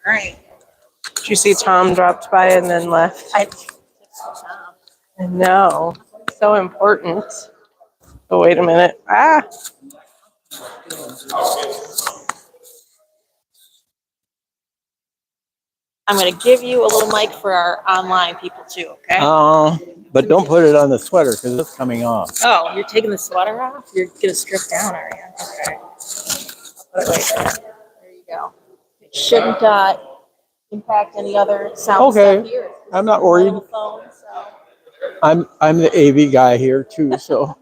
Right. Did you see Tom dropped by and then left? I know. So important. Oh, wait a minute. Ah. I'm going to give you a little mic for our online people too, okay? But don't put it on the sweater because it's coming off. Oh, you're taking the sweater off? You're going to strip down, are you? Okay. Put it right there. There you go. It shouldn't impact any other sound stuff here. I'm not worried. Phone, so. I'm the AV guy here too, so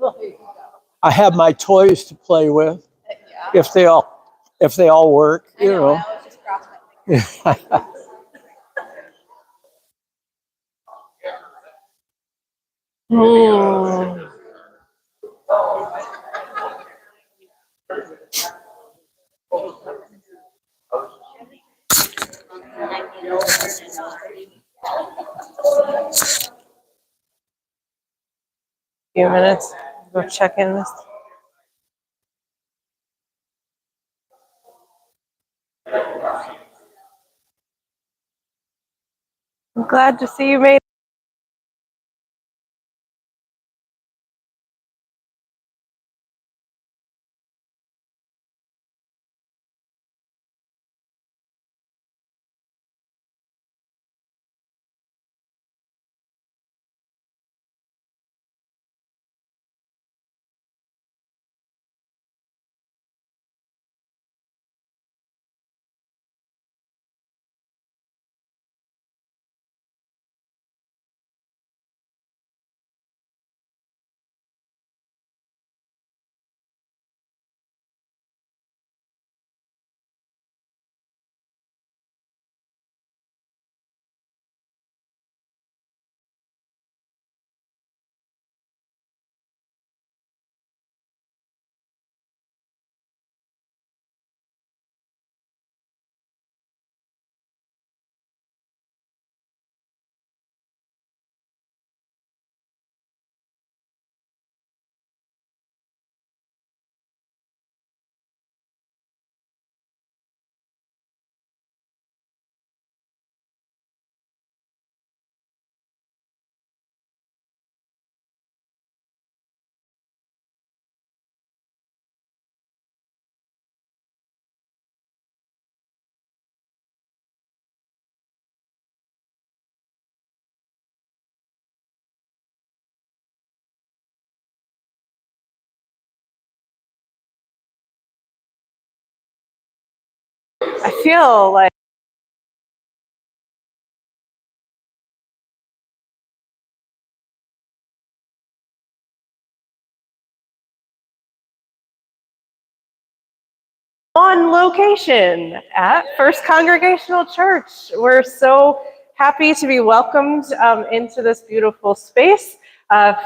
I have my toys to play with. Yeah. If they all work, you know. I always just cross my fingers. Few minutes. Go check in this. I'm glad to see you made. I feel like on location at First Congregational Church. We're so happy to be welcomed into this beautiful space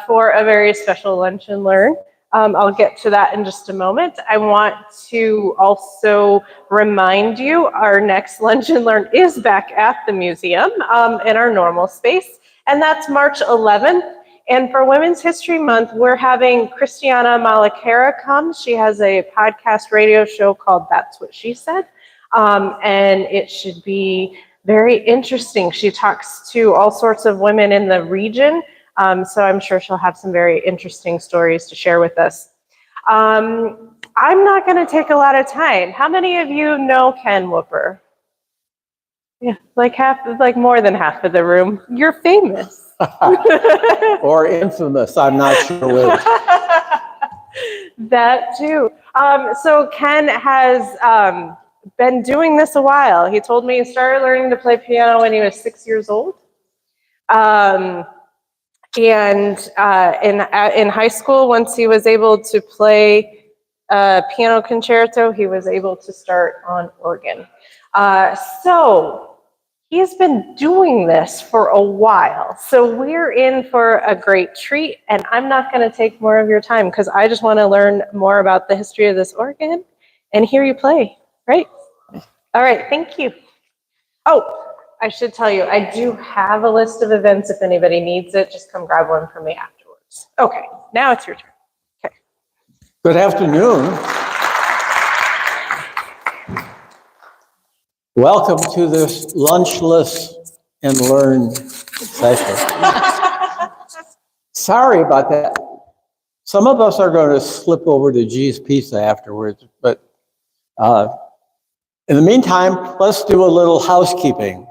for a very special Lunch and Learn. I'll get to that in just a moment. I want to also remind you our next Lunch and Learn is back at the museum in our normal space, and that's March 11th. And for Women's History Month, we're having Christiana Malakera come. She has a podcast radio show called That's What She Said. And it should be very interesting. She talks to all sorts of women in the region. So I'm sure she'll have some very interesting stories to share with us. I'm not going to take a lot of time. How many of you know Ken Wuepper? Yeah, like more than half of the room. You're famous. Or infamous, I'm not sure which. That too. So Ken has been doing this a while. He told me he started learning to play piano when he was 6 years old. And in high school, once he was able to play piano concerto, he was able to start on organ. So he's been doing this for a while. So we're in for a great treat, and I'm not going to take more of your time because I just want to learn more about the history of this organ and hear you play, right? All right, thank you. Oh, I should tell you, I do have a list of events. If anybody needs it, just come grab one from me afterwards. Okay, now it's your turn. Okay. Good afternoon. Welcome to this lunchless and learn session. Sorry about that. Some of us are going to slip over to G's Pizza afterwards, but in the meantime, let's do a little housekeeping.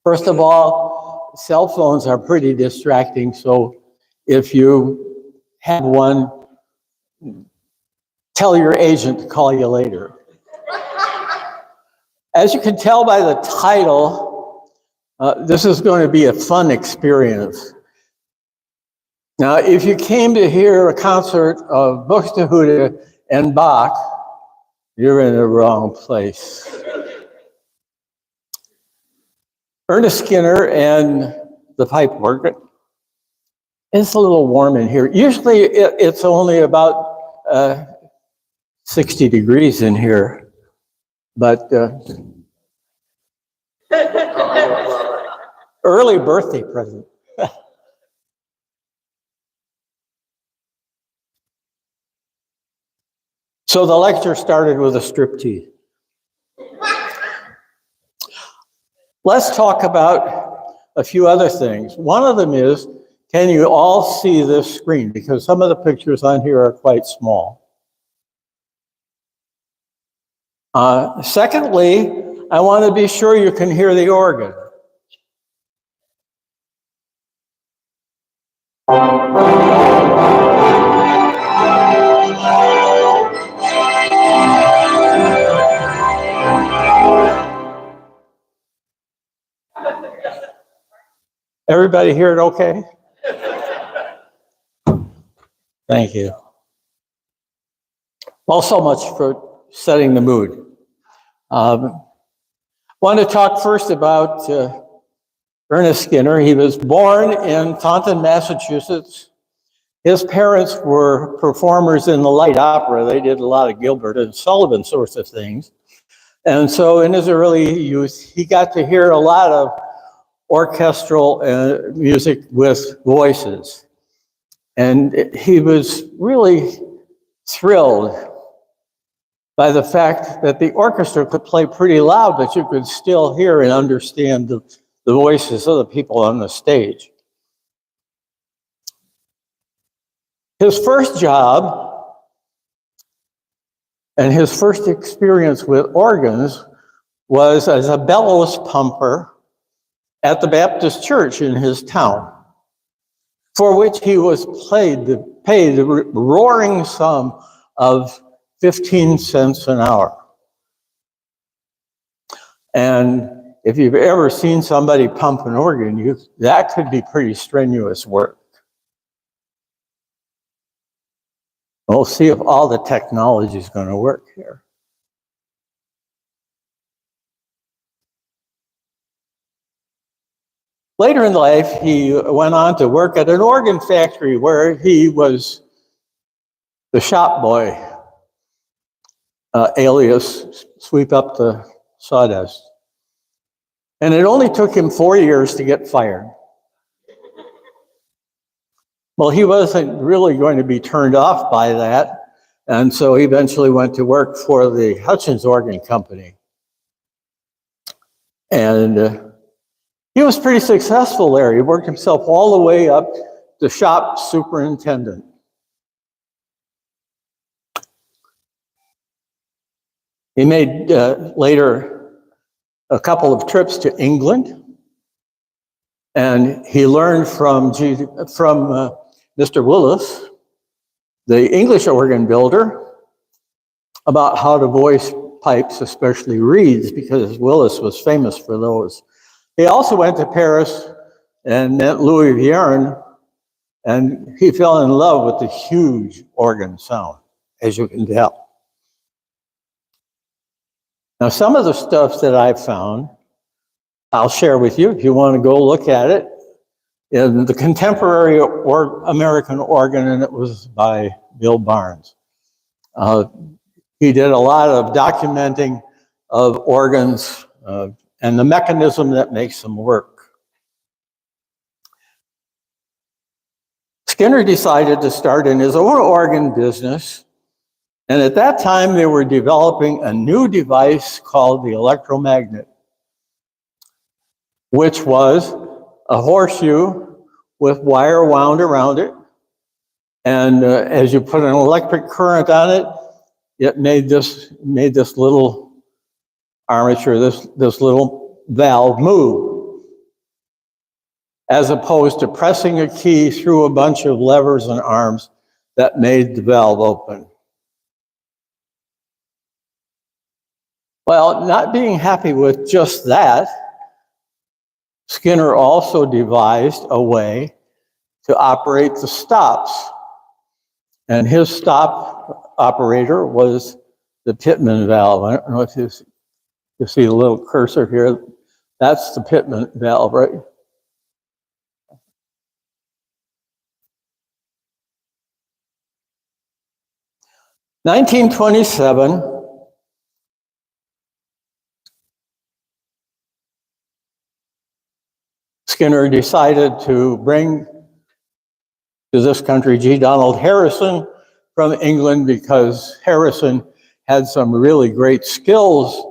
First of all, cell phones are pretty distracting, so if you have one, tell your agent to call you later. As you can tell by the title, this is going to be a fun experience. Now, if you came to hear a concert of Buxtehude and Bach, you're in the wrong place. Ernest Skinner and the pipe organ. It's a little warm in here. Usually it's only about 60 degrees in here, but early birthday present. So the lecture started with a striptease. Let's talk about a few other things. One of them is, can you all see this screen? Because some of the pictures on here are quite small. Secondly, I want to be sure you can hear the organ. Everybody hear it okay? Thank you. Well, so much for setting the mood. Want to talk first about Ernest Skinner. He was born in Taunton, Massachusetts. His parents were performers in the light opera. They did a lot of Gilbert and Sullivan sorts of things. And so in his early youth, he got to hear a lot of orchestral music with voices. And he was really thrilled by the fact that the orchestra could play pretty loud, but you could still hear and understand the voices of the people on the stage. His first job and his first experience with organs was as a bellows pumper at the Baptist church in his town, for which he was paid the roaring sum of 15 cents an hour. And if you've ever seen somebody pump an organ, that could be pretty strenuous work. We'll see if all the technology is going to work here. Later in life, he went on to work at an organ factory where he was the shop boy, alias sweep up the sawdust. And it only took him 4 years to get fired. Well, he wasn't really going to be turned off by that, and so he eventually went to work for the Hutchins Organ Company. And he was pretty successful there. He worked himself all the way up to shop superintendent. He made later a couple of trips to England, and he learned from Mr. Willis, the English organ builder, about how to voice pipes, especially reeds, because Willis was famous for those. He also went to Paris and met Louis Vierne, and he fell in love with the huge organ sound, as you can tell. Now, some of the stuff that I've found, I'll share with you if you want to go look at it, in the Contemporary American Organ, and it was by Bill Barnes. He did a lot of documenting of organs and the mechanism that makes them work. Skinner decided to start in his own organ business, and at that time they were developing a new device called the electromagnet, which was a horseshoe with wire wound around it. And as you put an electric current on it, it made this little armature, this little valve move, as opposed to pressing a key through a bunch of levers and arms that made the valve open. Well, not being happy with just that, Skinner also devised a way to operate the stops. And his stop operator was the Pittman valve. I don't know if you see the little cursor here. That's the Pittman valve, right? In 1927, Skinner decided to bring to this country G. Donald Harrison from England, because Harrison had some really great skills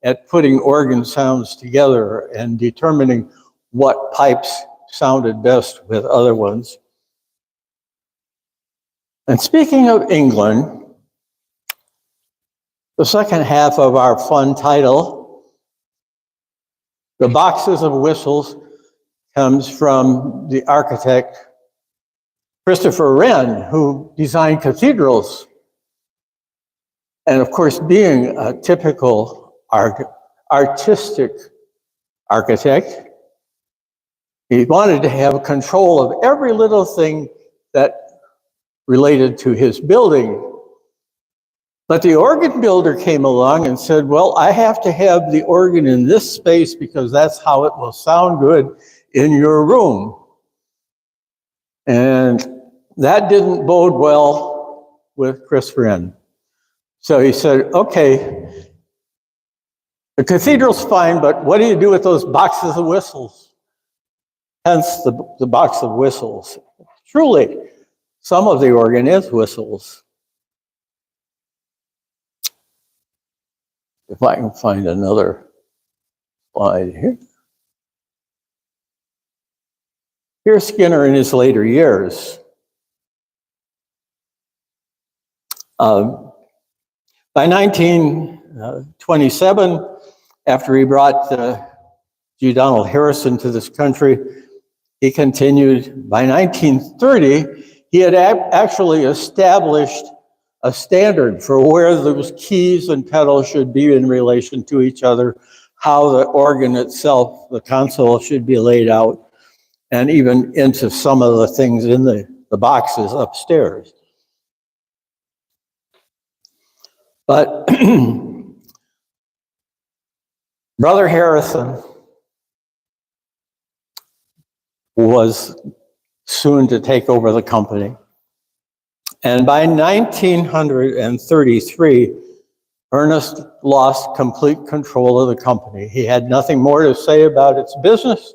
at putting organ sounds together and determining what pipes sounded best with other ones. And speaking of England, the second half of our fun title, The Boxes of Whistles, comes from the architect Christopher Wren, who designed cathedrals. And of course, being a typical artistic architect, he wanted to have control of every little thing that related to his building. But the organ builder came along and said, well, I have to have the organ in this space because that's how it will sound good in your room. And that didn't bode well with Chris Wren. So he said, okay, the cathedral's fine, but what do you do with those boxes of whistles? Hence the box of whistles. Truly, some of the organ is whistles. If I can find another slide here. Here's Skinner in his later years. By 1927, after he brought G. Donald Harrison to this country, he continued. By 1930, he had actually established a standard for where those keys and pedals should be in relation to each other, how the organ itself, the console, should be laid out, and even into some of the things in the boxes upstairs. But Brother Harrison was soon to take over the company. And by 1933, Ernest lost complete control of the company. He had nothing more to say about its business,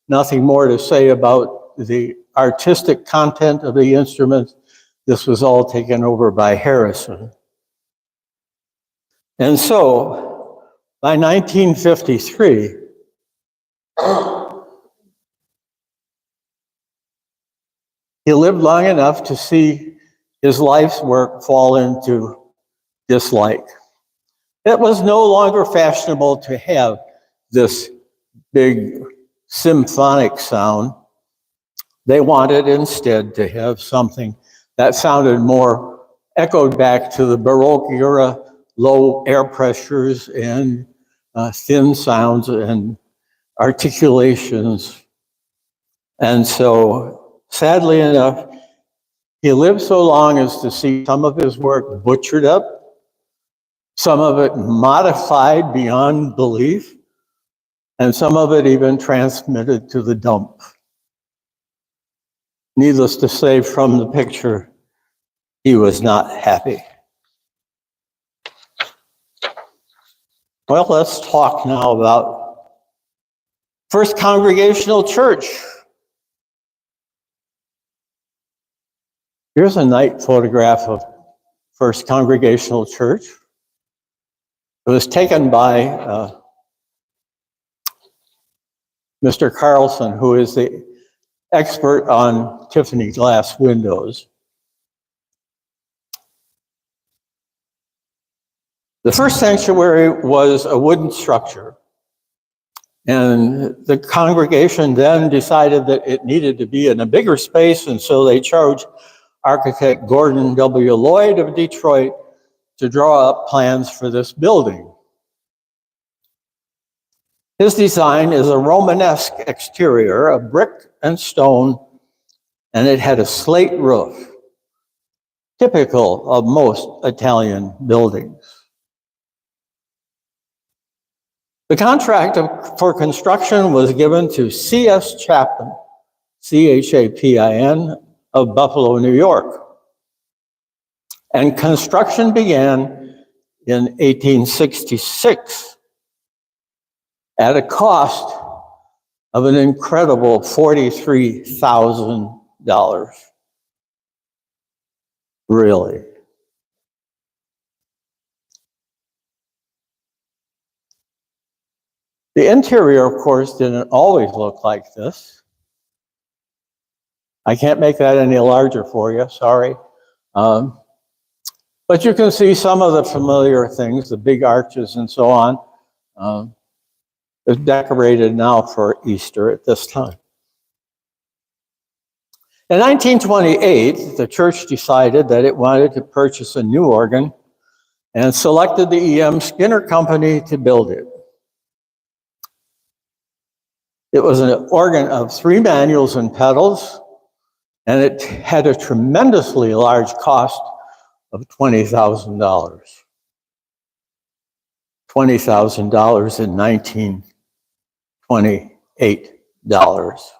nothing more to say about the artistic content of the instruments. This was all taken over by Harrison. And so, by 1953, he lived long enough to see his life's work fall into dislike. It was no longer fashionable to have this big symphonic sound. They wanted instead to have something that sounded more echoed back to the Baroque era, low air pressures and thin sounds and articulations. And so, sadly enough, he lived so long as to see some of his work butchered up, some of it modified beyond belief, and some of it even transmitted to the dump. Needless to say, from the picture, he was not happy. Well, let's talk now about First Congregational Church. Here's a night photograph of First Congregational Church. It was taken by Mr. Carlson, who is the expert on Tiffany glass windows. The first sanctuary was a wooden structure, and the congregation then decided that it needed to be in a bigger space, and so they charged architect Gordon W. Lloyd of Detroit to draw up plans for this building. His design is a Romanesque exterior of brick and stone, and it had a slate roof, typical of most Italian buildings. The contract for construction was given to C.S. Chapin, C-H-A-P-I-N, of Buffalo, New York. And construction began in 1866 at a cost of an incredible $43,000. Really. The interior, of course, didn't always look like this. I can't make that any larger for you, sorry. But you can see some of the familiar things, the big arches and so on. It's decorated now for Easter at this time. In 1928, the church decided that it wanted to purchase a new organ and selected the E.M. Skinner Company to build it. It was an organ of 3 manuals and pedals, and it had a tremendously large cost of $20,000. $20,000 in 1928 dollars.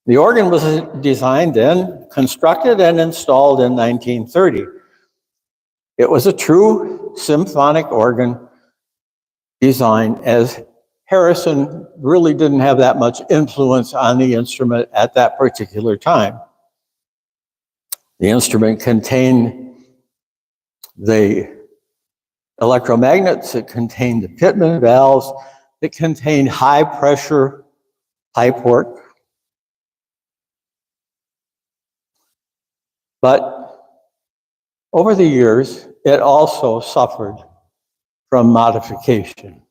The organ was designed then, constructed and installed in 1930. It was a true symphonic organ design, as Harrison really didn't have that much influence on the instrument at that particular time. The instrument contained the electromagnets, it contained the Pitman valves, it contained high pressure pipe work. But over the years, it also suffered from modification.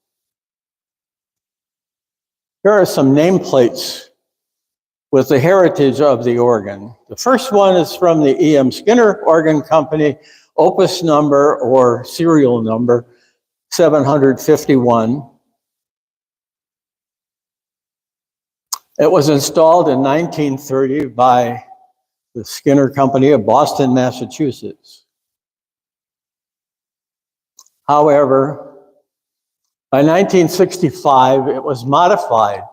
Here are some nameplates with the heritage of the organ. The first one is from the E.M. Skinner Organ Company, opus number or serial number 751. It was installed in 1930 by the Skinner Company of Boston, Massachusetts. However, by 1965, it was modified.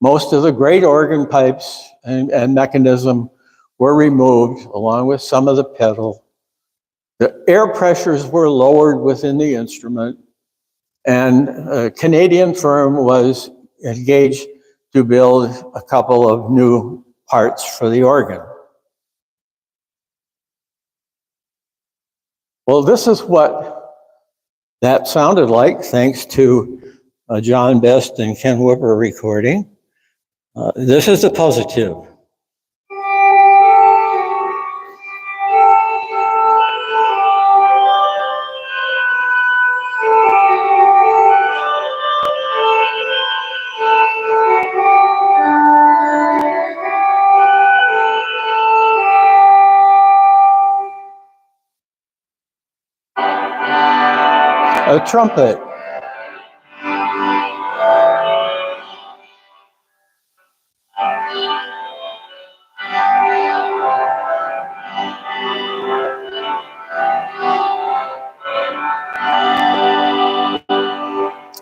Most of the great organ pipes and mechanism were removed, along with some of the pedal. The air pressures were lowered within the instrument, and a Canadian firm was engaged to build a couple of new parts for the organ. Well, this is what that sounded like, thanks to John Best and Ken Wuepper recording. This is the positive. A trumpet.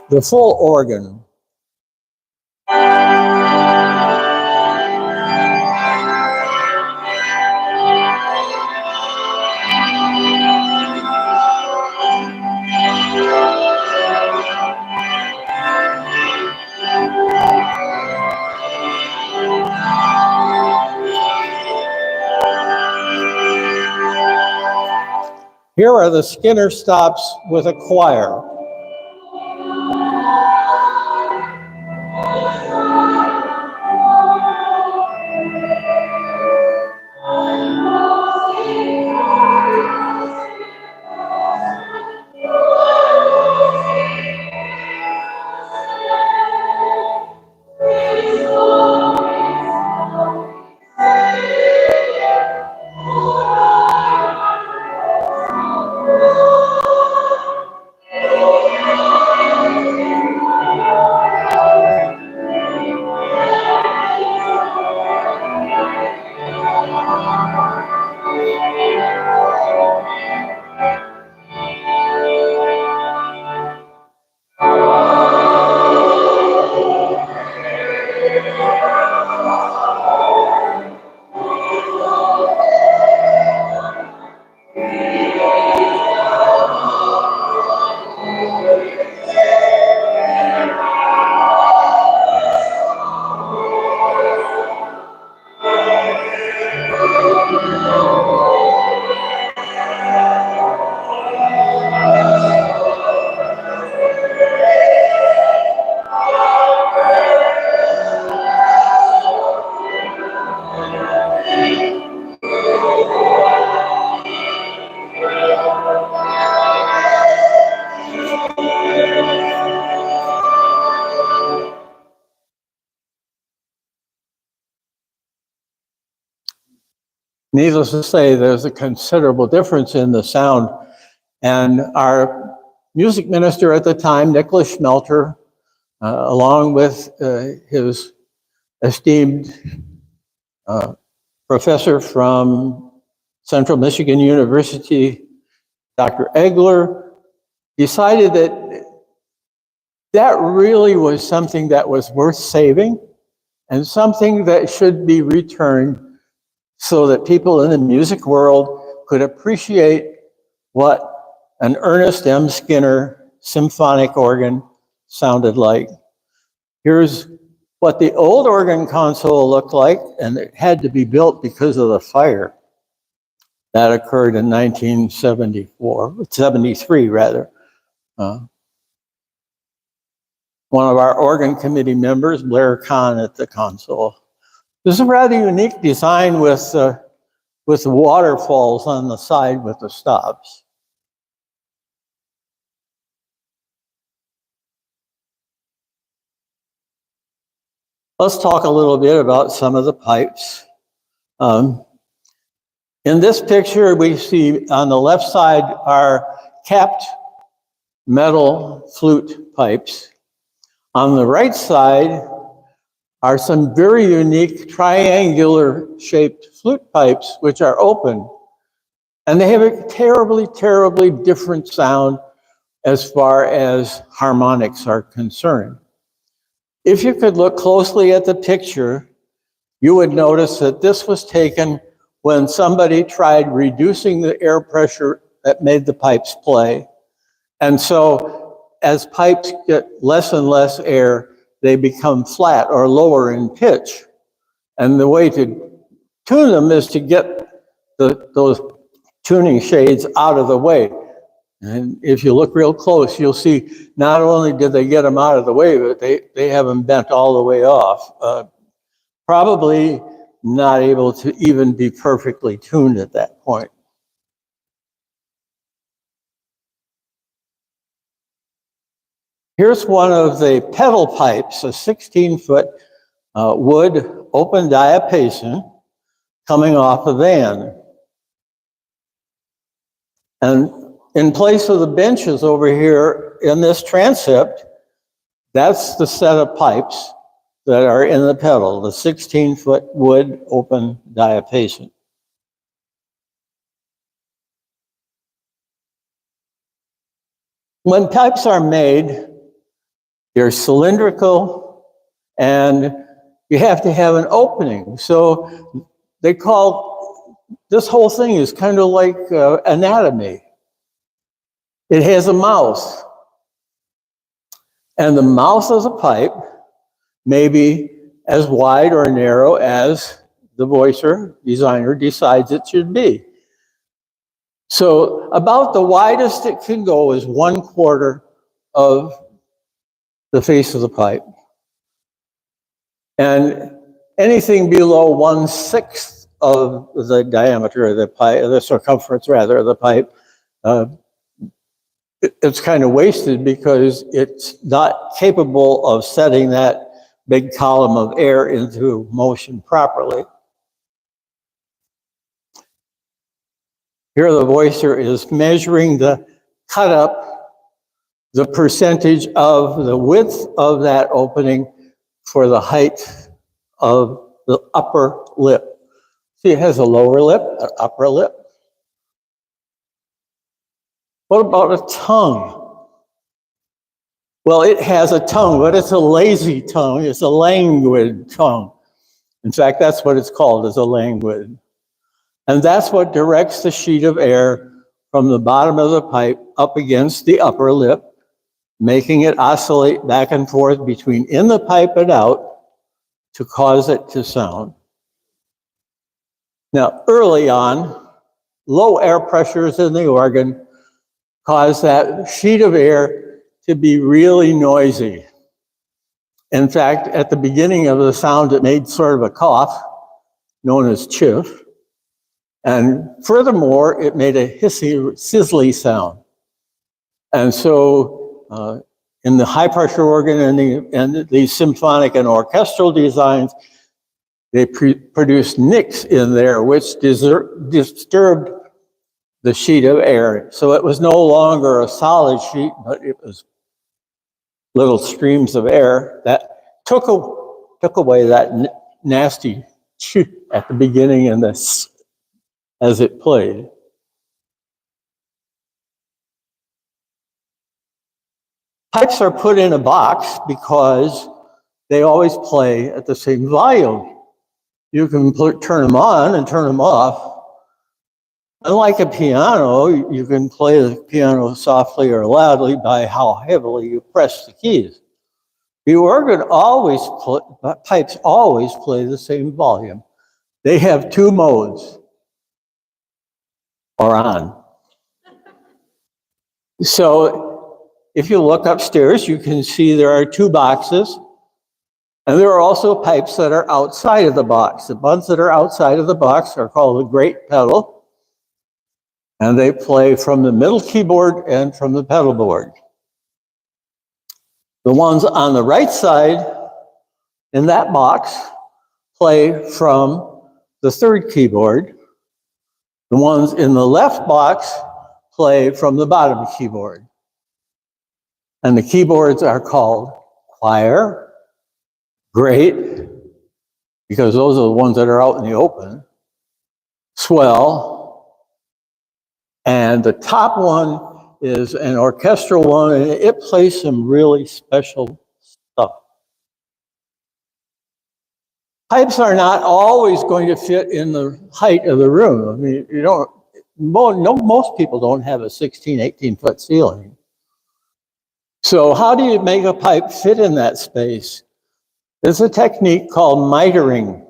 The full organ. Here are the Skinner stops with a choir. Needless to say, there's a considerable difference in the sound. And our music minister at the time, Nicholas Schmelter, along with his esteemed professor from Central Michigan University, Dr. Egler, decided that that really was something that was worth saving and something that should be returned so that people in the music world could appreciate what an Ernest M. Skinner symphonic organ sounded like. Here's what the old organ console looked like, and it had to be built because of the fire that occurred in 1973 rather. One of our organ committee members, Blair Kahn, at the console. This is a rather unique design with waterfalls on the side with the stops. Let's talk a little bit about some of the pipes. In this picture, we see on the left side are capped metal flute pipes. On the right side are some very unique triangular shaped flute pipes, which are open. And they have a terribly, terribly different sound as far as harmonics are concerned. If you could look closely at the picture, you would notice that this was taken when somebody tried reducing the air pressure that made the pipes play. And so as pipes get less and less air, they become flat or lower in pitch. And the way to tune them is to get those tuning shades out of the way. And if you look real close, you'll see not only did they get them out of the way, but they have them bent all the way off. Probably not able to even be perfectly tuned at that point. Here's one of the pedal pipes, a 16-foot wood open diapason coming off a van. And in place of the benches over here in this transept, that's the set of pipes that are in the pedal, the 16-foot wood open diapason. When pipes are made, they're cylindrical and you have to have an opening. So they call, this whole thing is kind of like anatomy. It has a mouth. And the mouth of the pipe may be as wide or narrow as the voicer, designer, decides it should be. So about the widest it can go is 1/4 of the face of the pipe. And anything below 1/6 of the diameter of the pipe, the circumference rather of the pipe, it's kind of wasted because it's not capable of setting that big column of air into motion properly. Here the voicer is measuring the cut up, the percentage of the width of that opening for the height of the upper lip. See, it has a lower lip, an upper lip. What about a tongue? Well, it has a tongue, but it's a lazy tongue. It's a languid tongue. In fact, that's what it's called, is a languid. And that's what directs the sheet of air from the bottom of the pipe up against the upper lip, making it oscillate back and forth between in the pipe and out to cause it to sound. Now, early on, low air pressures in the organ cause that sheet of air to be really noisy. In fact, at the beginning of the sound, it made sort of a cough, known as chiff. And furthermore, it made a hissy, sizzly sound. And so in the high pressure organ and the symphonic and orchestral designs, they produced nicks in there, which disturbed the sheet of air. So it was no longer a solid sheet, but it was little streams of air that took away that nasty chew at the beginning and as it played. Pipes are put in a box because they always play at the same volume. You can turn them on and turn them off. Unlike a piano, you can play the piano softly or loudly by how heavily you press the keys. The organ pipes always play the same volume. They have two modes, or on. So if you look upstairs, you can see there are two boxes, and there are also pipes that are outside of the box. The ones that are outside of the box are called a great pedal, and they play from the middle keyboard and from the pedal board. The ones on the right side in that box play from the third keyboard. The ones in the left box play from the bottom keyboard. And the keyboards are called choir, great, because those are the ones that are out in the open, swell, and the top one is an orchestral one, and it plays some really special stuff. Pipes are not always going to fit in the height of the room. I mean, most people don't have a 16, 18-foot ceiling. So how do you make a pipe fit in that space? There's a technique called mitering,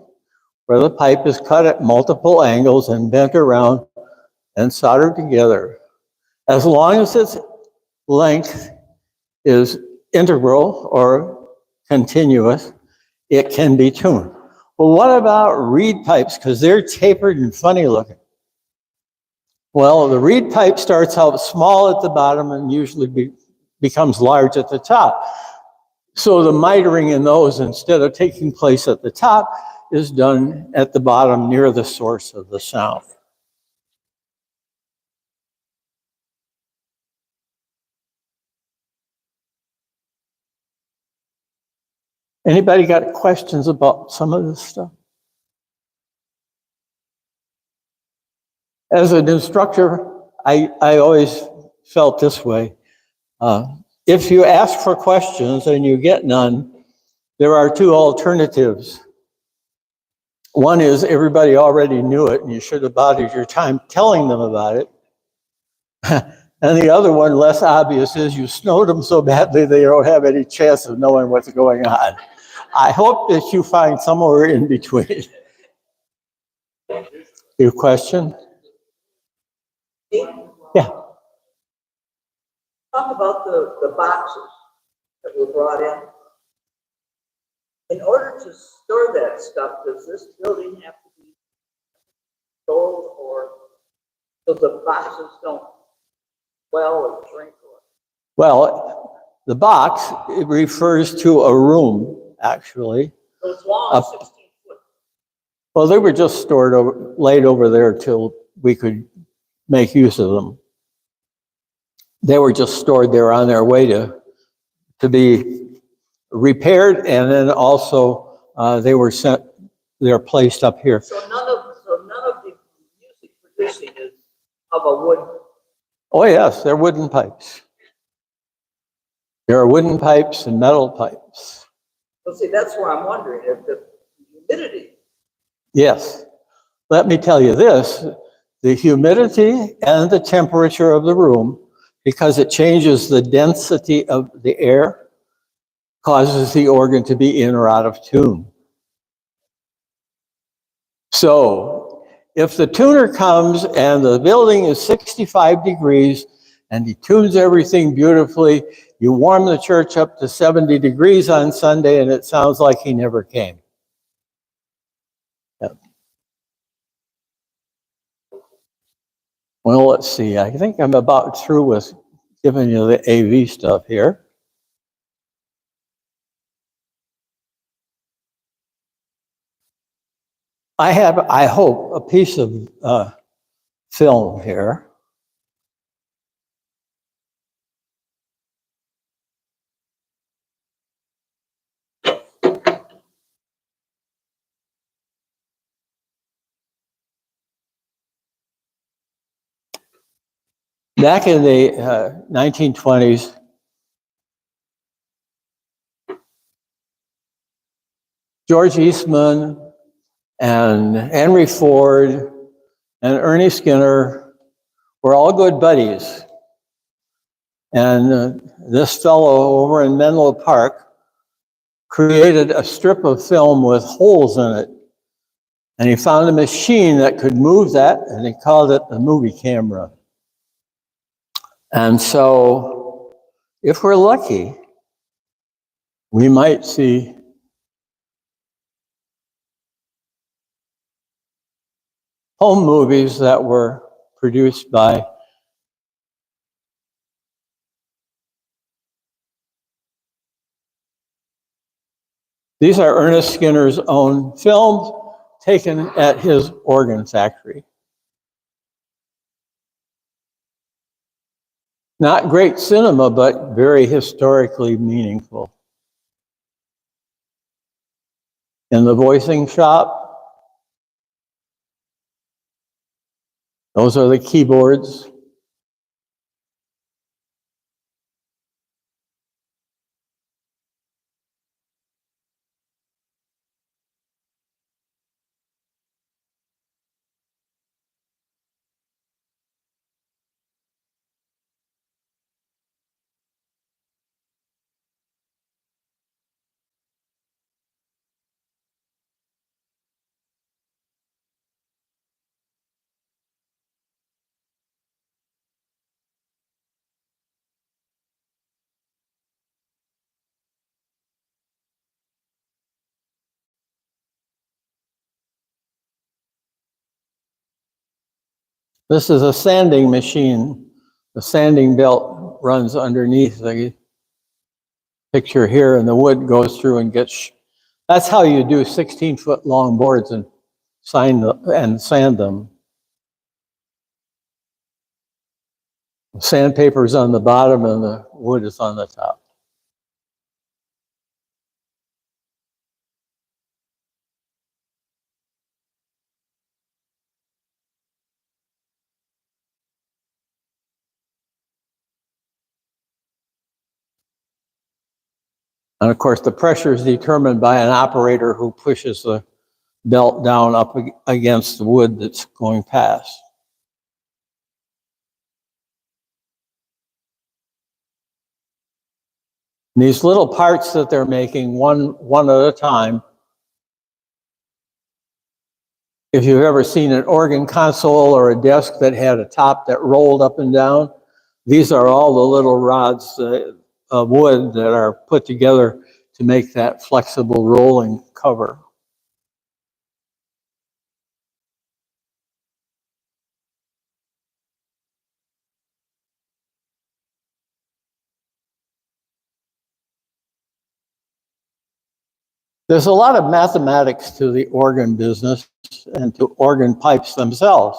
where the pipe is cut at multiple angles and bent around and soldered together. As long as its length is integral or continuous, it can be tuned. Well, what about reed pipes? Because they're tapered and funny looking. Well, the reed pipe starts out small at the bottom and usually becomes large at the top. So the mitering in those, instead of taking place at the top, is done at the bottom near the source of the sound. Anybody got questions about some of this stuff? As an instructor, I always felt this way. If you ask for questions and you get none, there are two alternatives. One is everybody already knew it and you should have bided your time telling them about it. And the other one, less obvious, is you snowed them so badly they don't have any chance of knowing what's going on. I hope that you find somewhere in between. Your question? They talk about the boxes that were brought in. In order to store that stuff, does this building have to be sold, or so the boxes don't swell or shrink? Or? Well, the box, it refers to a room, actually. So it's long, 16 foot. Well, they were just stored laid over there till we could make use of them. They were just stored there on their way to be repaired, and then also they're placed up here. So none of the music producing is of a wood. Oh yes, they're wooden pipes. There are wooden pipes and metal pipes. Well, see, that's where I'm wondering if the humidity. Yes. Let me tell you this, the humidity and the temperature of the room, because it changes the density of the air, causes the organ to be in or out of tune. So if the tuner comes and the building is 65 degrees and he tunes everything beautifully, you warm the church up to 70 degrees on Sunday and it sounds like he never came. Yep. Well, let's see. I think I'm about through with giving you the AV stuff here. I have, I hope, a piece of film here. Back in the 1920s, George Eastman and Henry Ford and Ernie Skinner were all good buddies. And this fellow over in Menlo Park created a strip of film with holes in it. And he found a machine that could move that, and he called it a movie camera. And so, if we're lucky, we might see home movies that were produced by these are Ernest Skinner's own films taken at his organ factory. Not great cinema, but very historically meaningful. In the voicing shop, those are the keyboards. This is a sanding machine. The sanding belt runs underneath the picture here, and the wood goes through and gets. That's how you do 16-foot long boards and sand them. Sandpaper is on the bottom, and the wood is on the top. And of course, the pressure is determined by an operator who pushes the belt down up against the wood that's going past. And these little parts that they're making, one at a time. If you've ever seen an organ console or a desk that had a top that rolled up and down, These are all the little rods of wood that are put together to make that flexible rolling cover. There's a lot of mathematics to the organ business and to organ pipes themselves.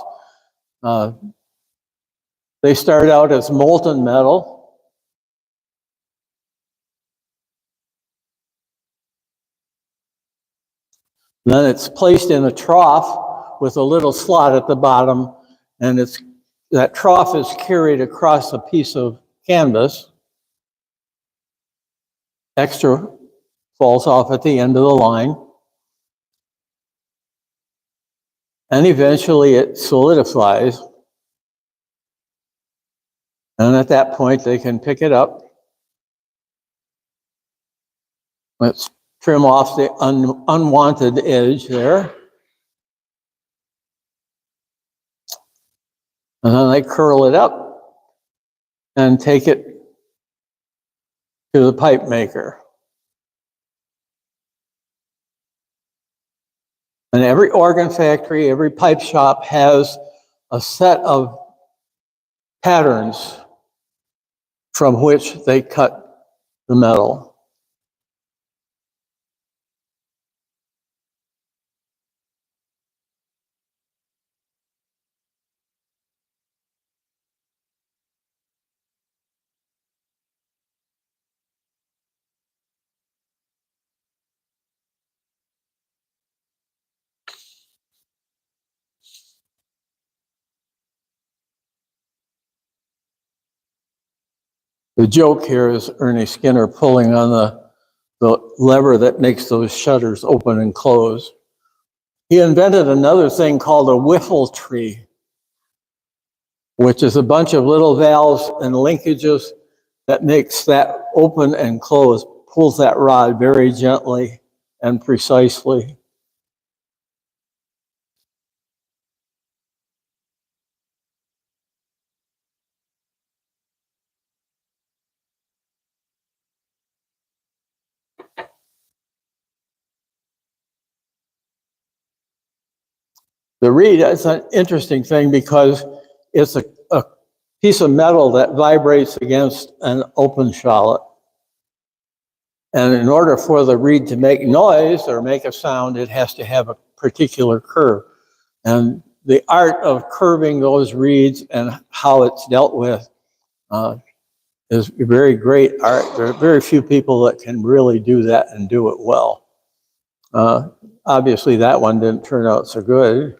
They start out as molten metal. Then it's placed in a trough with a little slot at the bottom, and that trough is carried across a piece of canvas. Extra falls off at the end of the line. And eventually it solidifies. And at that point, they can pick it up. Let's trim off the unwanted edge there. And then they curl it up and take it to the pipe maker. And every organ factory, every pipe shop has a set of patterns from which they cut the metal. The joke here is Ernie Skinner pulling on the lever that makes those shutters open and close. He invented another thing called a Wuepper tree, which is a bunch of little valves and linkages that makes that open and close, pulls that rod very gently and precisely. The reed is an interesting thing because it's a piece of metal that vibrates against an open shallot. And in order for the reed to make noise or make a sound, it has to have a particular curve. And the art of curving those reeds and how it's dealt with is a very great art. There are very few people that can really do that and do it well. Obviously, that one didn't turn out so good.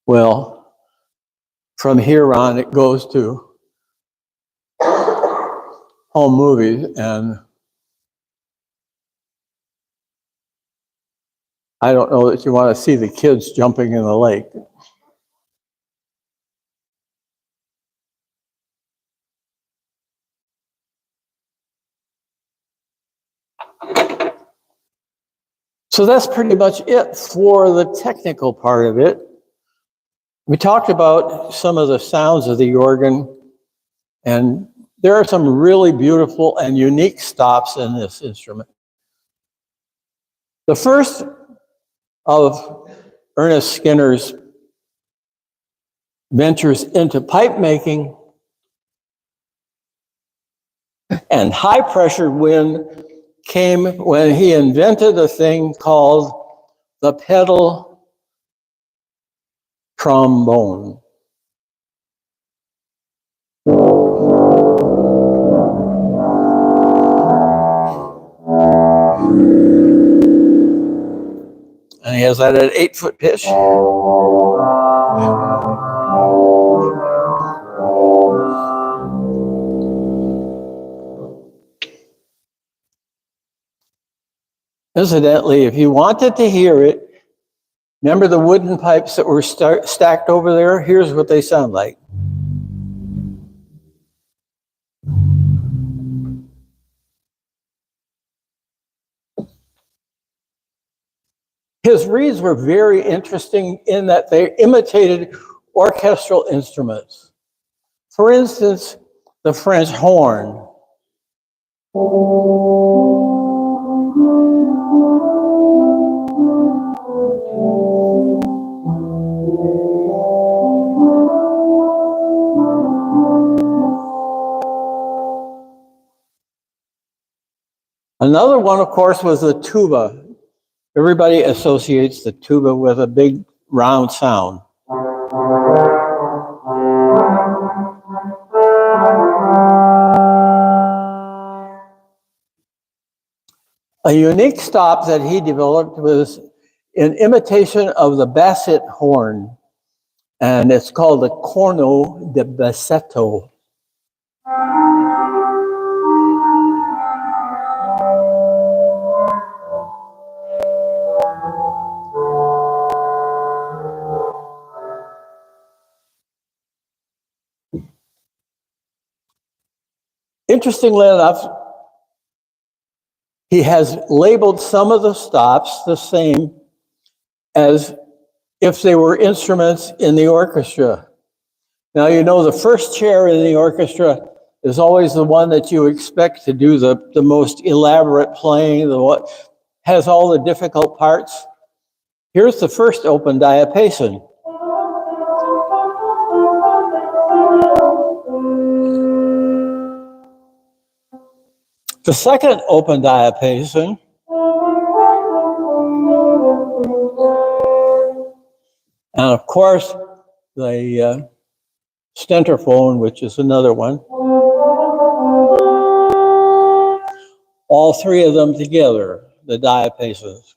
Well, from here on, it goes to home movies, and I don't know that you want to see the kids jumping in the lake. So that's pretty much it for the technical part of it. We talked about some of the sounds of the organ, and there are some really beautiful and unique stops in this instrument. The first of Ernest Skinner's ventures into pipe making and high pressure wind came when he invented a thing called the pedal trombone. And he has that at 8-foot pitch. Incidentally, if you wanted to hear it, remember the wooden pipes that were stacked over there? Here's what they sound like. His reeds were very interesting in that they imitated orchestral instruments. For instance, the French horn. Another one, of course, was the tuba. Everybody associates the tuba with a big round sound. A unique stop that he developed was in imitation of the basset horn, and it's called the corno de bassetto. Interestingly enough, he has labeled some of the stops the same as if they were instruments in the orchestra. Now, you know, the first chair in the orchestra is always the one that you expect to do the most elaborate playing, the what has all the difficult parts. Here's the first open diapason. The second open diapason and of course the stentorphone, which is another one. All three of them together, the diapasons.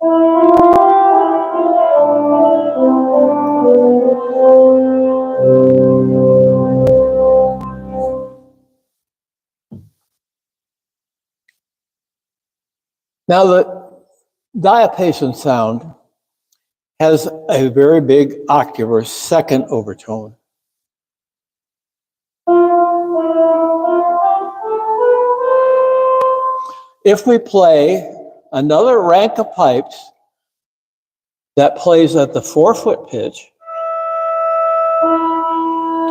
Now the diapason sound has a very big octave or second overtone. If we play another rank of pipes that plays at the 4-foot pitch,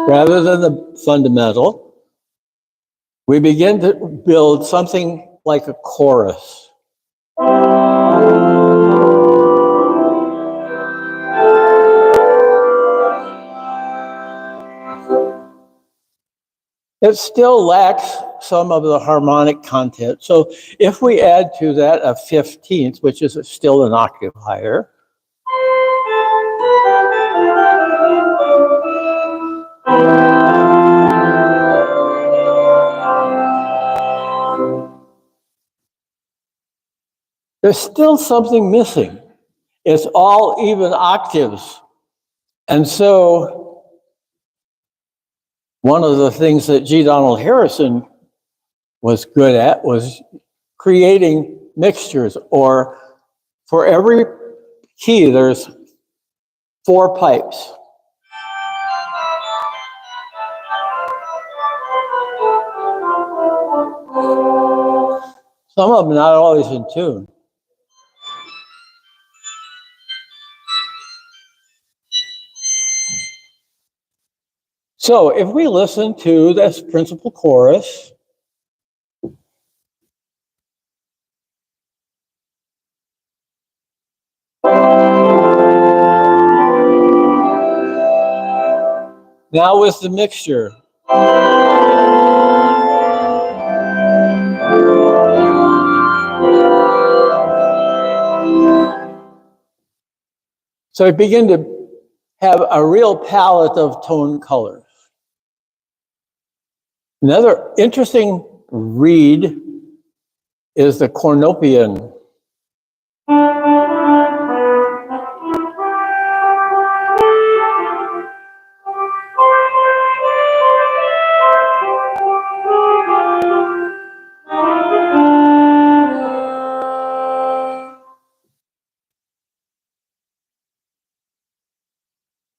rather than the fundamental, we begin to build something like a chorus. It still lacks some of the harmonic content. So if we add to that a 15th, which is still an octave higher, there's still something missing. It's all even octaves. And so one of the things that G. Donald Harrison was good at was creating mixtures, or for every key, there's 4 pipes. Some of them not always in tune. So if we listen to this principal chorus, now with the mixture. So we begin to have a real palette of tone colors. Another interesting reed is the cornopian.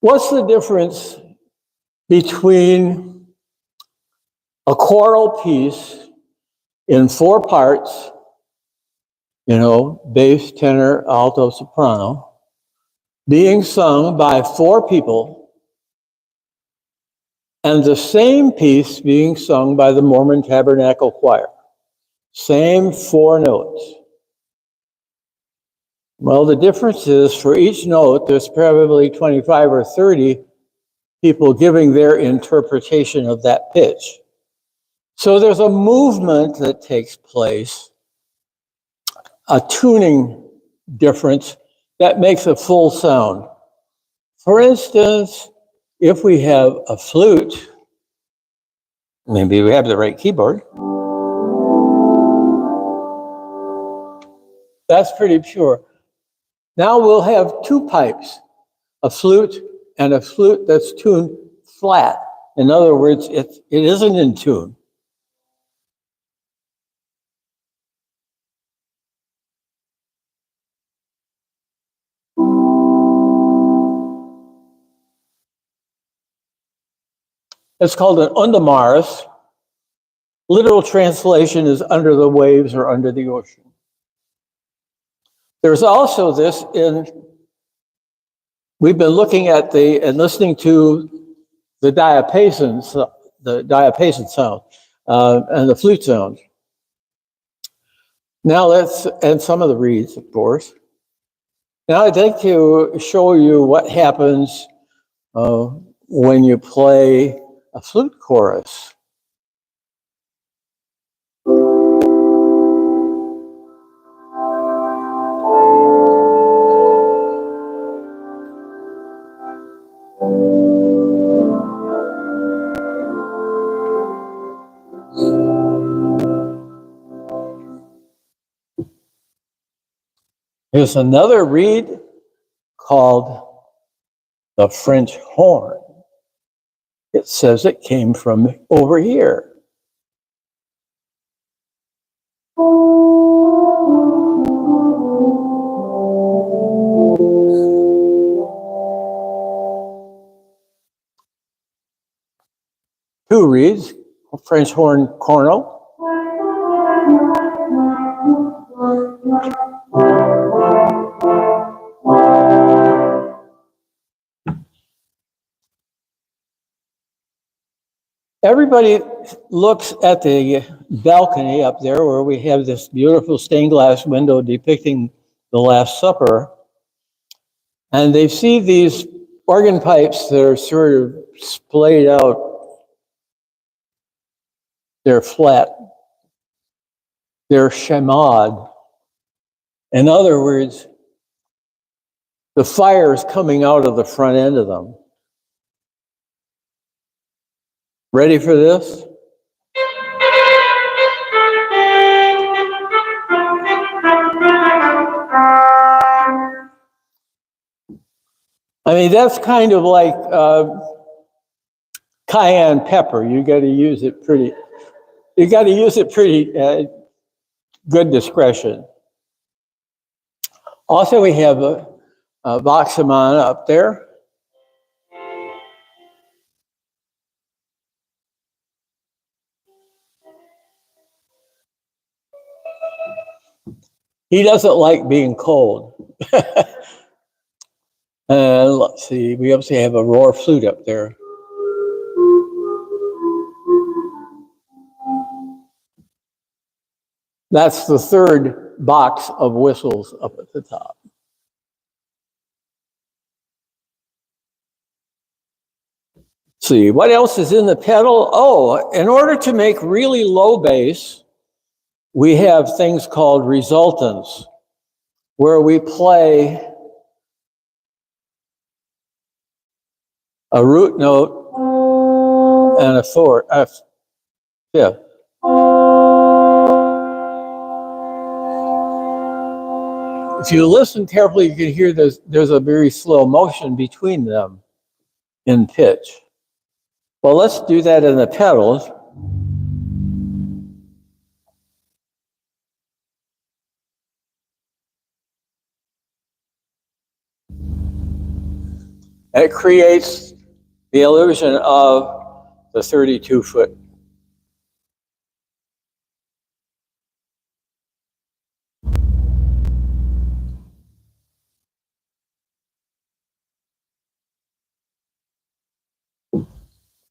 What's the difference between a choral piece in 4 parts, you know, bass, tenor, alto, soprano, being sung by 4 people, and the same piece being sung by the Mormon Tabernacle Choir. Same 4 notes. Well, the difference is for each note, there's probably 25 or 30 people giving their interpretation of that pitch. So there's a movement that takes place, a tuning difference that makes a full sound. For instance, if we have a flute, maybe we have the right keyboard. That's pretty pure. Now we'll have 2 pipes, a flute and a flute that's tuned flat. In other words, it isn't in tune. It's called an undamaris. Literal translation is under the waves or under the ocean. There's also this we've been looking at and listening to the diapason sound and the flute sound. Now and some of the reeds, of course. Now I'd like to show you what happens when you play a flute chorus. Here's another reed called the French horn. It says it came from over here. Two reeds, French horn cornel. Everybody looks at the balcony up there where we have this beautiful stained glass window depicting the Last Supper. And they see these organ pipes that are sort of splayed out. They're flat. They're chamade. In other words, the fire is coming out of the front end of them. Ready for this? I mean, that's kind of like cayenne pepper. You got to use it pretty good discretion. Also, we have a voxamana up there. He doesn't like being cold. And let's see, we also have a roar flute up there. That's the third box of whistles up at the top. Let's see, what else is in the pedal? Oh, in order to make really low bass, we have things called resultants, where we play a root note and a fourth, fifth. If you listen carefully, you can hear there's a very slow motion between them in pitch. Well, let's do that in the pedals. It creates the illusion of the 32-foot.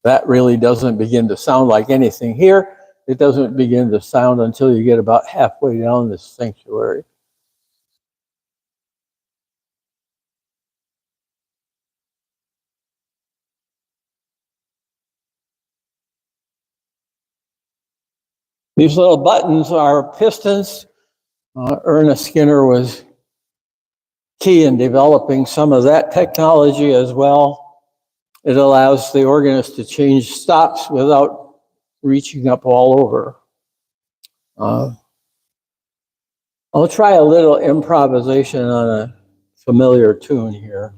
That really doesn't begin to sound like anything here. It doesn't begin to sound until you get about halfway down this sanctuary. These little buttons are pistons. Ernest Skinner was key in developing some of that technology as well. It allows the organist to change stops without reaching up all over. I'll try a little improvisation on a familiar tune here.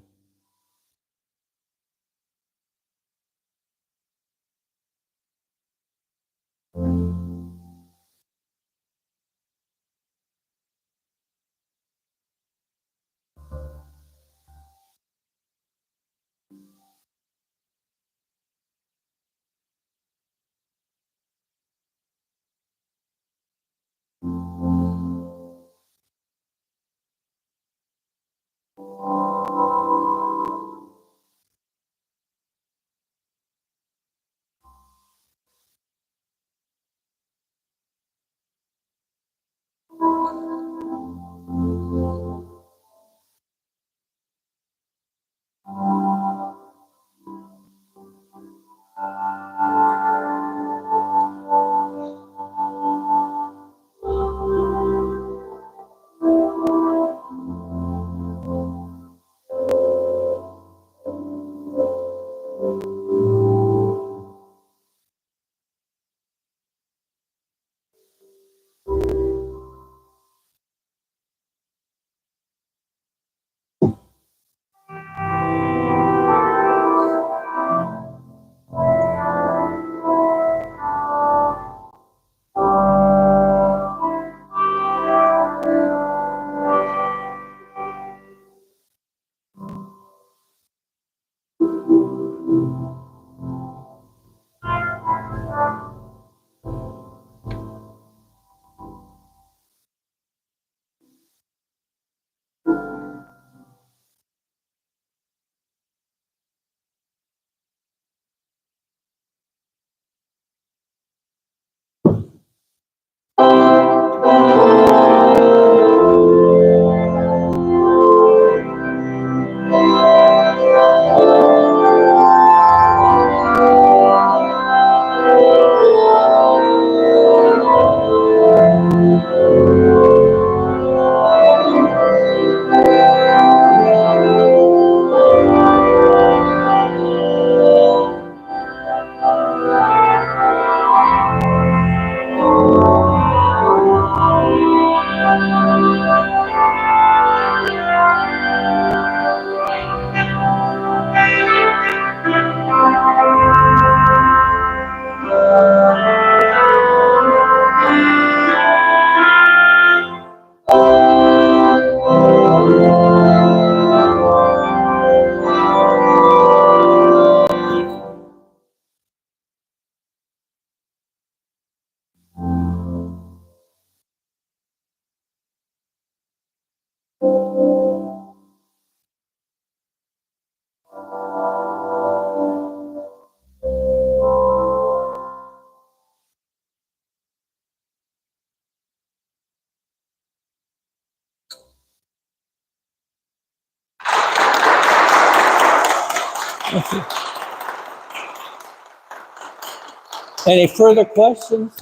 Any further questions?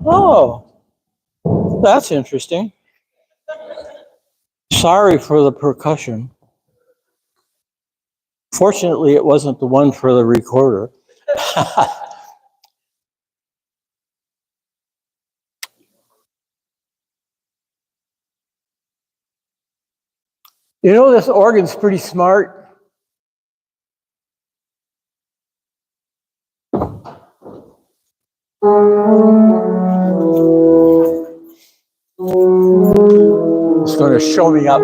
Oh, that's interesting. Sorry for the percussion. Fortunately, it wasn't the one for the recorder. You know, this organ's pretty smart. It's going to show me up.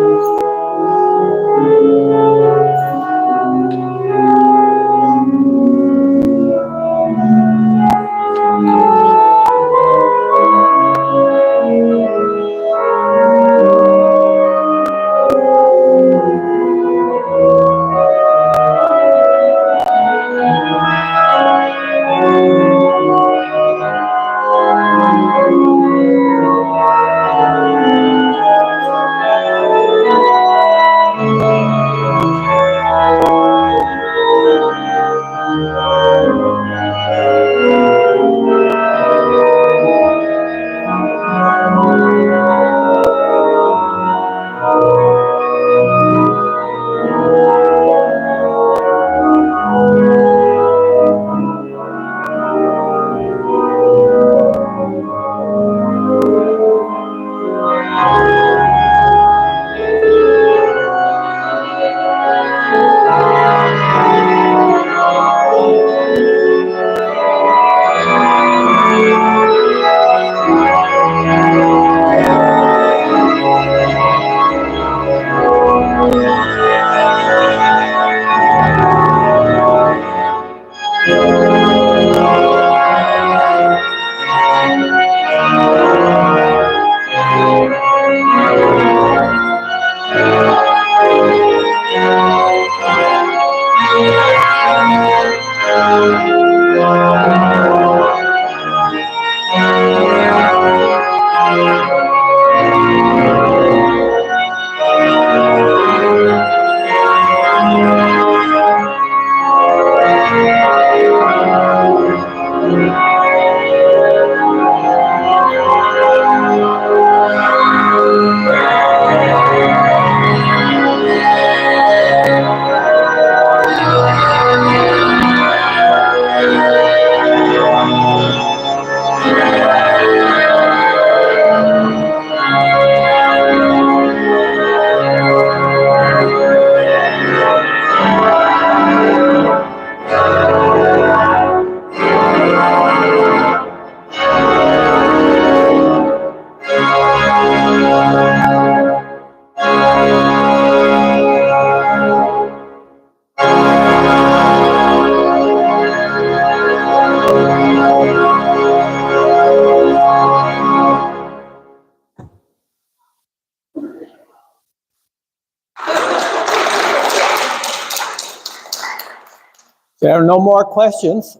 There are no more questions.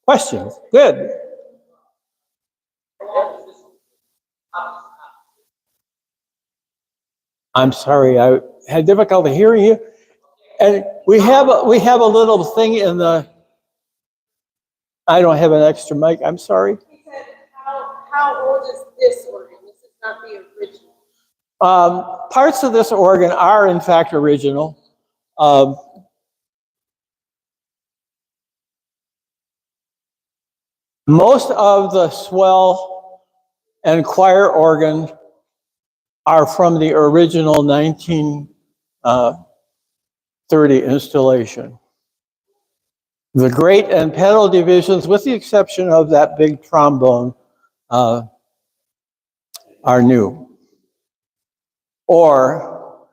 Questions? Good. I'm sorry, I had difficulty hearing you. And we have a little thing in the. I don't have an extra mic. I'm sorry. He said, how old is this organ? This is not the original. Parts of this organ are in fact original. Most of the swell and choir organ are from the original 1930 installation. The grate and pedal divisions, with the exception of that big trombone, are new. Or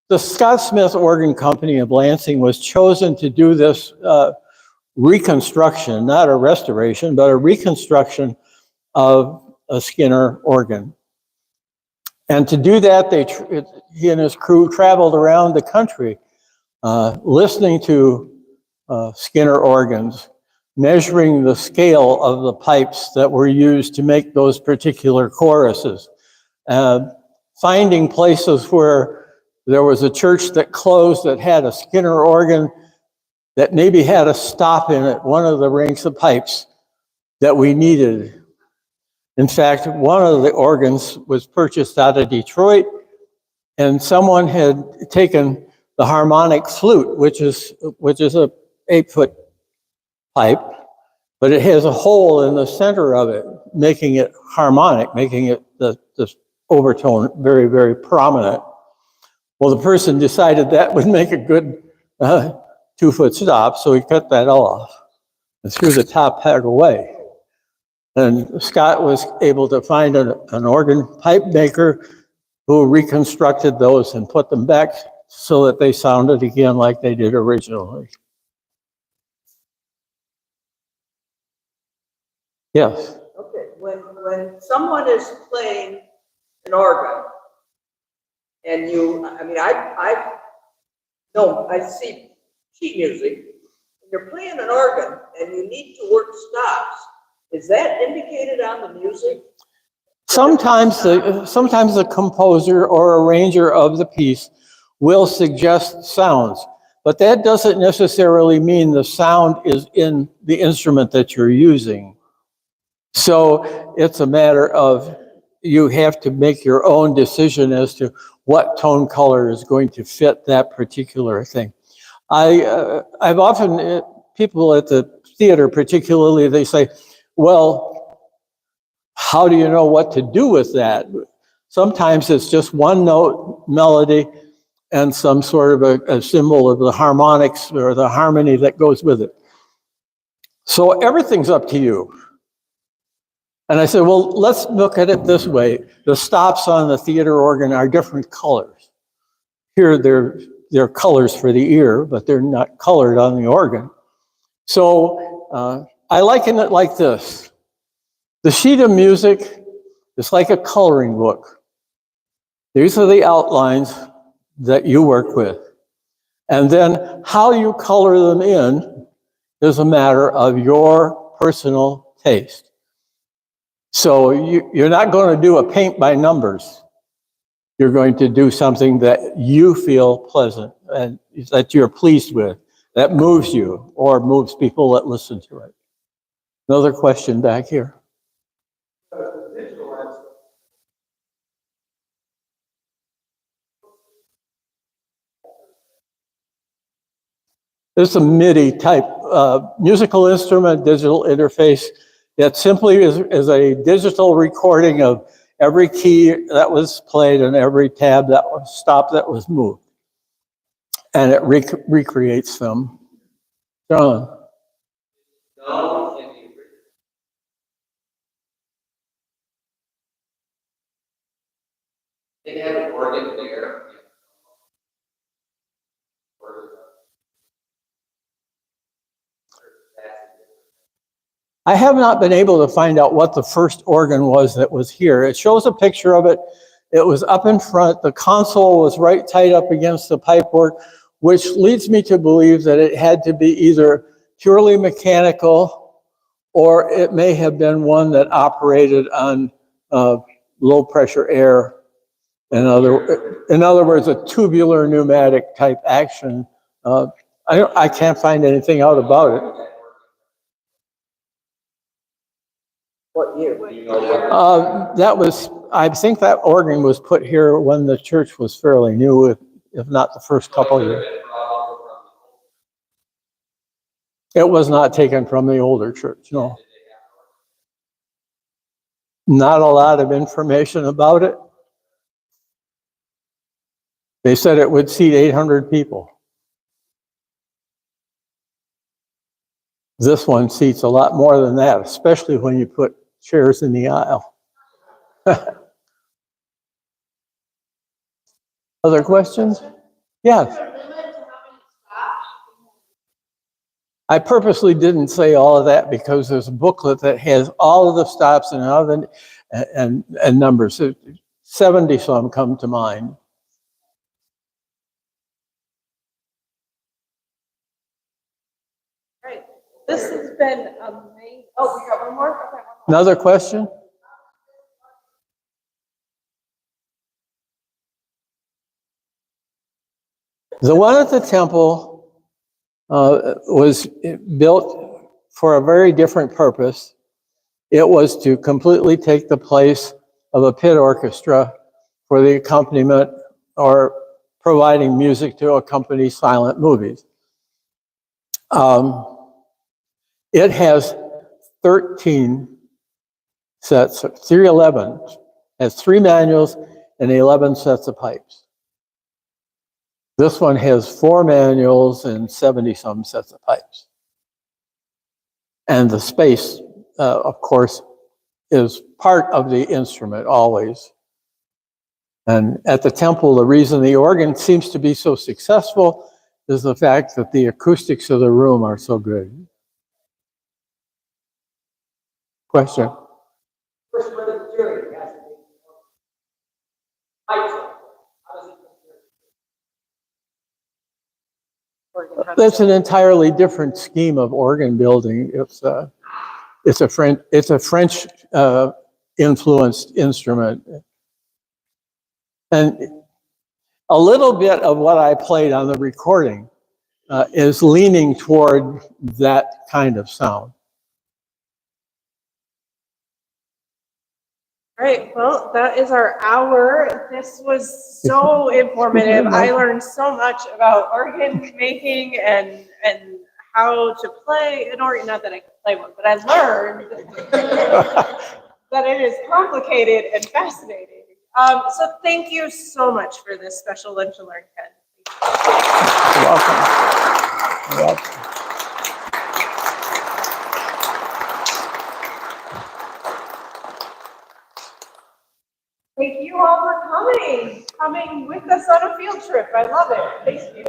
the Scott Smith Organ Company of Lansing was chosen to do this reconstruction, not a restoration, but a reconstruction of a Skinner organ. And to do that, he and his crew traveled around the country listening to Skinner organs, measuring the scale of the pipes that were used to make those particular choruses, finding places where there was a church that closed that had a Skinner organ that maybe had a stop in it, one of the ranks of pipes that we needed. In fact, one of the organs was purchased out of Detroit, and someone had taken the harmonic flute, which is a 8-foot pipe, but it has a hole in the center of it, making it harmonic, making it the overtone very, very prominent. Well, the person decided that would make a good 2-foot stop, so he cut that off and threw the top peg away. And Scott was able to find an organ pipe maker who reconstructed those and put them back so that they sounded again like they did originally. Yes. Okay, when someone is playing an organ, and I see sheet music, and you're playing an organ, and you need to work stops. Is that indicated on the music? Sometimes the composer or arranger of the piece will suggest sounds, but that doesn't necessarily mean the sound is in the instrument that you're using. So it's a matter of you have to make your own decision as to what tone color is going to fit that particular thing. I've often, people at the theater particularly, they say, well, how do you know what to do with that? Sometimes it's just one note melody and some sort of a symbol of the harmonics or the harmony that goes with it. So everything's up to you. And I said, well, let's look at it this way. The stops on the theater organ are different colors. Here they're colors for the ear, but they're not colored on the organ. So I liken it like this. The sheet of music is like a coloring book. These are the outlines that you work with. And then how you color them in is a matter of your personal taste. So you're not going to do a paint by numbers. You're going to do something that you feel pleasant and that you're pleased with, that moves you or moves people that listen to it. Another question back here. This is a MIDI type musical instrument, digital interface that simply is a digital recording of every key that was played and every tab that was stopped that was moved. And it recreates them. John. They have an organ there. I have not been able to find out what the first organ was that was here. It shows a picture of it. It was up in front. The console was right tight up against the pipework, which leads me to believe that it had to be either purely mechanical, or it may have been one that operated on low pressure air. In other words, a tubular pneumatic type action. I can't find anything out about it. What year? I think that organ was put here when the church was fairly new, if not the first couple of years. It was not taken from the older church, no. Not a lot of information about it. They said it would seat 800 people. This one seats a lot more than that, especially when you put chairs in the aisle. Other questions? Yes. I purposely didn't say all of that because there's a booklet that has all of the stops and numbers. 70 some come to mind. Right. This has been amazing. Oh, we got one more? Okay, one more. Another question? The one at the temple was built for a very different purpose. It was to completely take the place of a pit orchestra for the accompaniment or providing music to accompany silent movies. It has 13 sets, 311, has 3 manuals and 11 sets of pipes. This one has 4 manuals and 70 some sets of pipes. And the space, of course, is part of the instrument always. And at the temple, the reason the organ seems to be so successful is the fact that the acoustics of the room are so good. Question? First, where the jury has to be. How does it compare? That's an entirely different scheme of organ building. It's a French influenced instrument, and a little bit of what I played on the recording is leaning toward that kind of sound. Great. Well, that is our hour. This was so informative. I learned so much about organ making and how to play an organ. Not that I can play one, but I learned that it is complicated and fascinating. So thank you so much for this special Lunch and Learn, Ken. You're welcome. You're welcome. Thank you all for coming with us on a field trip. I love it. Thank you.